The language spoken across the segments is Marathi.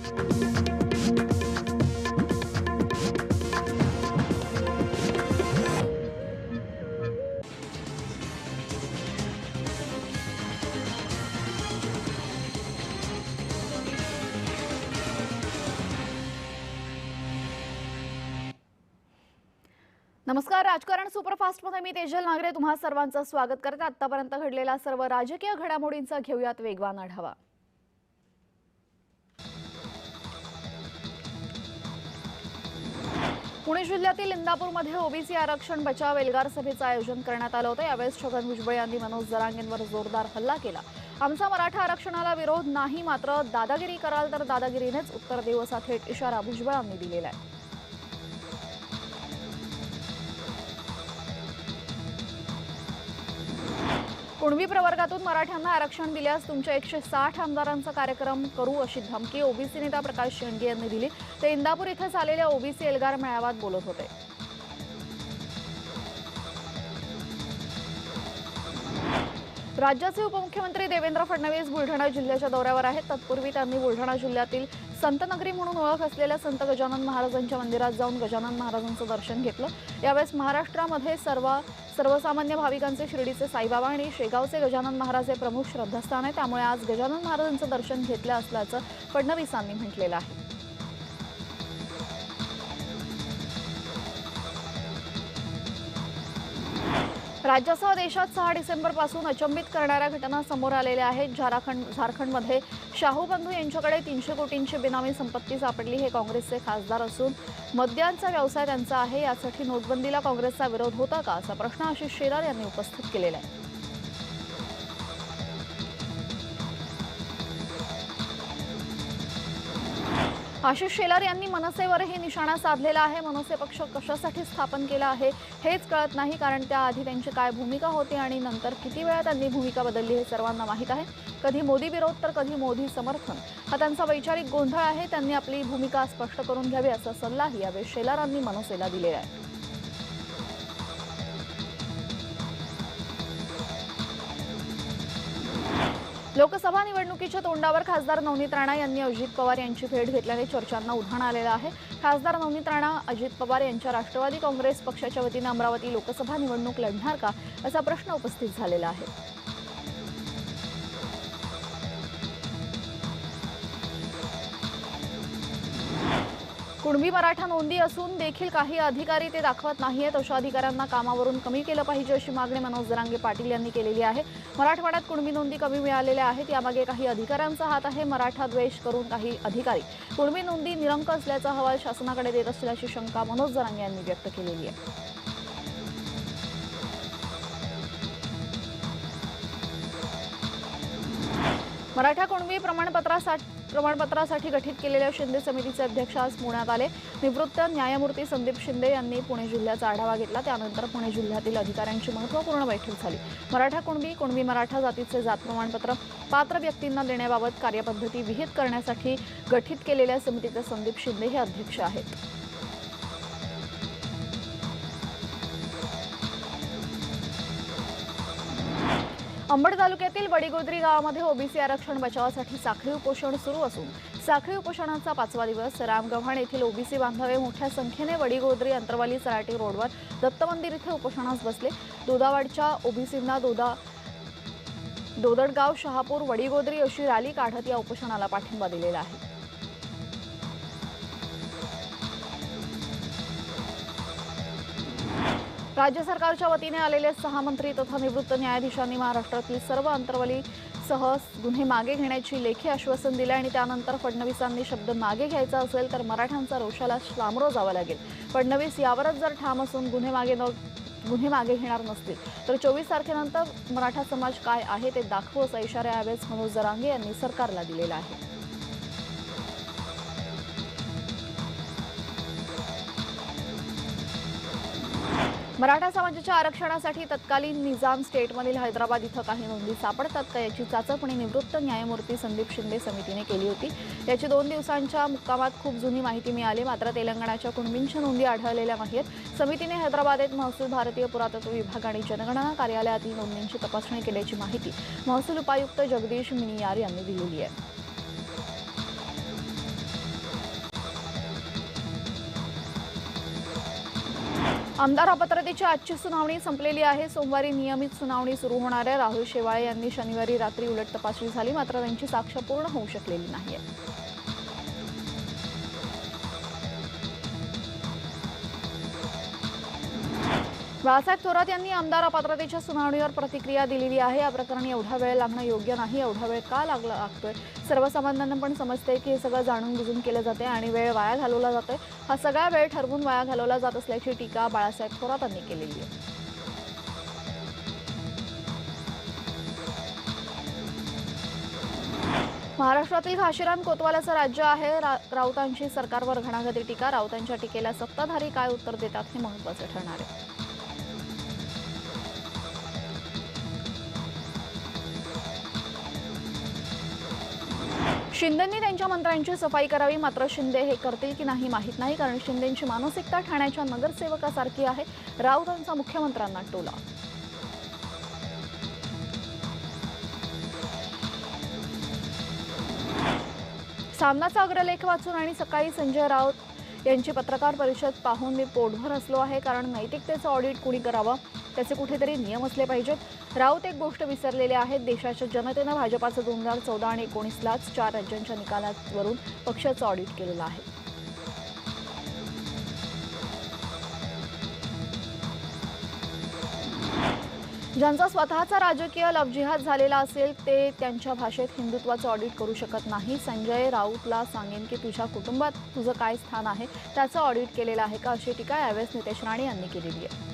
नमस्कार, राजकारण सुपरफास्ट मध्ये मी तेजल नागरे तुम्हा सर्वांचं स्वागत करते। आतापर्यंत घडलेल्या सर्व राजकीय घडामोडींचा घेऊयात वेगवान आढावा। पुणे जिल्ह्यातील इंदापूरमध्ये ओबीसी आरक्षण बचाव एल्गार सभेचं आयोजन करण्यात आलं होतं। यावेळेस छगन भुजबळ यांनी मनोज जरांगेंवर जोरदार हल्ला केला। आमचा मराठा आरक्षणाला विरोध नाही, मात्र दादागिरी कराल तर दादागिरीनेच उत्तर देऊ असा थेट इशारा भुजबळांनी दिलेला आहे। कुणबी प्रवर्गातून मराठ्यांना आरक्षण दिल्यास तुमच्या 160 आमदारांचा कार्यक्रम करू अशी धमकी ओबीसी नेता प्रकाश शेंडगे यांनी दिली। ते इंदापूर इथं झालेल्या ओबीसी एल्गार मेळाव्यात बोलत होते। राज्याचे उपमुख्यमंत्री देवेंद्र फडणवीस बुलढाणा जिल्ह्याच्या दौऱ्यावर आहेत। तत्पूर्वी त्यांनी बुलढाणा जिल्ह्यातील संतनगरी म्हणून ओळख असलेल्या संत गजानन महाराजांच्या मंदिरात जाऊन गजानन महाराजांचं दर्शन घेतलं। यावेळेस महाराष्ट्रामध्ये सर्वसामान्य भाविकांचे शिर्डीचे साईबाबा आणि शेगावचे गजानन महाराज हे प्रमुख श्रद्धास्थान आहे। त्यामुळे आज गजानन महाराजांचं दर्शन घेतलं असल्याचं फडणवीसांनी म्हटलेलं आहे। राज्यासह देशात 6 डिसेंबरपासून अचंबित करणाऱ्या घटना समोर आलेल्या आहेत। झारखंडमध्ये शाहू बंधू यांच्याकडे 300 कोटींची बेनामी संपत्ती सापडली। हे काँग्रेसचे खासदार असून मद्यांचा व्यवसाय त्यांचा आहे। यासाठी नोटबंदीला काँग्रेसचा विरोध होता का असा प्रश्न आशिष शेलार यांनी उपस्थित केलेला आहे। आशिष शेलार यांनी मनसेवरही निशाणा साधलेला आहे। मनसे पक्ष कशासाठी स्थापन केला आहे हेच कळत नाही, कारण त्याआधी त्यांची काय भूमिका होती आणि नंतर किती वेळा त्यांनी भूमिका बदलली हे सर्वांना माहीत आहे। कधी मोदी विरोध तर कधी मोदी समर्थन हा त्यांचा वैचारिक गोंधळ आहे। त्यांनी आपली भूमिका स्पष्ट करून घ्यावी असा सल्लाही यावेळी शेलारांनी मनसेला दिलेला आहे। लोकसभा निवडणुकीच्या तोंडावर खासदार नवनीत राणा यांनी अजित पवार यांची भेट घेतल्याने चर्चांना उधाण आलेलं आहे। खासदार नवनीत राणा अजित पवार यांच्या राष्ट्रवादी काँग्रेस पक्षाच्या वतीने अमरावती लोकसभा निवडणूक लढणार का असा प्रश्न उपस्थित झालेला आहे। कुणबी मराठा नोंदी असून देखील काही अधिकारी ते दाखवत नाहीयेत। अशा अधिकाऱ्यांना कामावरून कमी केलं पाहिजे अशी मागणी मनोज जरांगे पाटील यांनी केलेली आहे। मराठवाड्यात कुणबी नोंदी कमी मिळालेल्या आहेत, यामागे काही अधिकाऱ्यांचा हात आहे। मराठा द्वेष करून काही अधिकारी कुणबी नोंदी निरंक असल्याचा अहवाल शासनाकडे देत असल्याची शंका मनोज जरांगे यांनी व्यक्त केलेली आहे। मराठा कुणबी प्रमाणपत्रासाठी गठीत केलेल्या शिंदे समितीचे अध्यक्ष आज पुण्यात आले। निवृत्त न्यायमूर्ती संदीप शिंदे यांनी पुणे जिल्ह्याचा आढावा घेतला। त्यानंतर पुणे जिल्ह्यातील अधिकाऱ्यांची महत्त्वपूर्ण बैठक झाली। मराठा कुणबी मराठा जातीचे जात प्रमाणपत्र पात्र व्यक्तींना देण्याबाबत कार्यपद्धती विहित करण्यासाठी गठीत केलेल्या समितीचे संदीप शिंदे हे अध्यक्ष आहेत। अंबड तालुक्यातील वडीगोद्री गावामध्ये ओबीसी आरक्षण बचावासाठी साखळी उपोषण सुरू असून साखळी उपोषणाचा 5वा दिवस रामगव्हाण येथील ओबीसी बांधवे मोठ्या संख्येने वडीगोद्री अंतरवाली सराटी रोडवर दत्त मंदिर इथे उपोषणास बसले। दोदावाडच्या ओबीसींना दोदडगाव, शहापूर, वडीगोद्री अशी रॅली काढत या उपोषणाला पाठिंबा दिलेला आहे। राज्य सरकारच्या वतीने आलेले 6 मंत्री तथा निवृत्त न्यायाधीशांनी महाराष्ट्रातील सर्व अंतरवाली सह गुन्हे मागे घेण्याची लेखी आश्वासन दिले आणि त्यानंतर फडणवीसांनी शब्द मागे घ्यायचा असेल तर मराठ्यांचा रोषाला सामोरं जावं लागेल। फडणवीस यावरच जर ठाम असून गुन्हे मागे घेणार नसतील तर 24 तारखेनंतर मराठा समाज काय आहे ते दाखवू असा इशारा यावेळेस मनोज जरांगे यांनी सरकारला दिलेला आहे। मराठा समाजाच्या आरक्षणासाठी तत्कालीन निजाम स्टेटमधील हैदराबाद इथं काही नोंदी सापडतात का याची चाचपणी निवृत्त न्यायमूर्ती संदीप शिंदे समितीने केली होती। याची 2 दिवसांच्या मुक्कामात खूप जुनी माहिती मिळाली, मात्र तेलंगणाच्या कुणबींच्या नोंदी आढळलेल्या नाहीत। समितीने हैदराबादेत महसूल, भारतीय पुरातत्व विभाग आणि जनगणना कार्यालयातील नोंदींची तपासणी केल्याची माहिती महसूल उपायुक्त जगदीश मिनियार यांनी दिलेली आहे। आमदार अपात्रतेची आजची सुनावणी संपलेली आहे। सोमवारी नियमित सुनावणी सुरू होणार आहे। राहुल शेवाळे यांनी शनिवारी रात्री उलट तपासणी झाली, मात्र त्यांची साक्ष पूर्ण होऊ शकलेली नाहीये। बाळासाहेब थोरात यांनी आमदार अपात्रतेच्या सुनावणीवर प्रतिक्रिया दिलेली आहे। या प्रकरणी एवढा वेळ लागणं योग्य नाही। एवढा वेळ का लागतोय? सर्वसामान्यांना पण समजते की हे सगळं जाणून बुजून केलं जाते आणि वेळ वाया घालवला जातोय। हा सगळा वेळ ठरवून वाया घालवला जात असल्याची टीका बाळासाहेब थोरात यांनी केलेली आहे। महाराष्ट्रातील घाशीरान कोतवालाचं राज्य आहे। राऊतांची सरकारवर घणाघाती टीका। राऊतांच्या टीकेला सत्ताधारी काय उत्तर देतात हे महत्त्वाचं ठरणार आहे। शिंदेंनी त्यांच्या मंत्र्यांची सफाई करावी, मात्र शिंदे हे करतील की नाही माहीत नाही, कारण शिंदेंची मानसिकता ठाण्याच्या नगरसेवकासारखी आहे। राऊतांचा मुख्यमंत्र्यांना टोला। सामनाचा अग्रलेख वाचून आणि सकाळी संजय राऊत यांची पत्रकार परिषद पाहून मी पोटभर असलो आहे, कारण नैतिकतेचं ऑडिट कुणी करावं, त्याचे कुठेतरी नियम असले पाहिजेत। राऊत एक गोष्ट विसरलेले आहेत, देशाच्या जनतेनं भाजपाचं 2014 आणि 19लाच 4 राज्यांच्या निकालावरून पक्षाचं ऑडिट केलेलं आहे। ज्यांचा स्वतःचा राजकीय लवजिहाद झालेला असेल ते त्यांच्या भाषेत हिंदुत्वाचं ऑडिट करू शकत नाही। संजय राऊतला सांगेन की तुझ्या कुटुंबात तुझं काय स्थान आहे, त्याचं ऑडिट केलेलं आहे का, अशी टीका यावेळेस नितेश राणे यांनी केलेली आहे।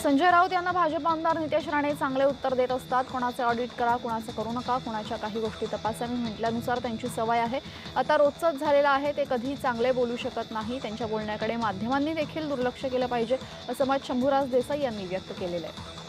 संजय राऊत यांना भाजप आमदार नितेश राणे चांगले उत्तर देत असतात। कोणाचे ऑडिट करा, कोणाचं करू नका, कोणाच्या काही गोष्टी तपासा, मी म्हटल्यानुसार त्यांची सवय आहे। आता रोजचंच झालेलं आहे, ते कधी चांगले बोलू शकत नाही। त्यांच्या बोलण्याकडे माध्यमांनी देखील दुर्लक्ष केलं पाहिजे, असं मत शंभूराज देसाई यांनी व्यक्त केलेलं आहे।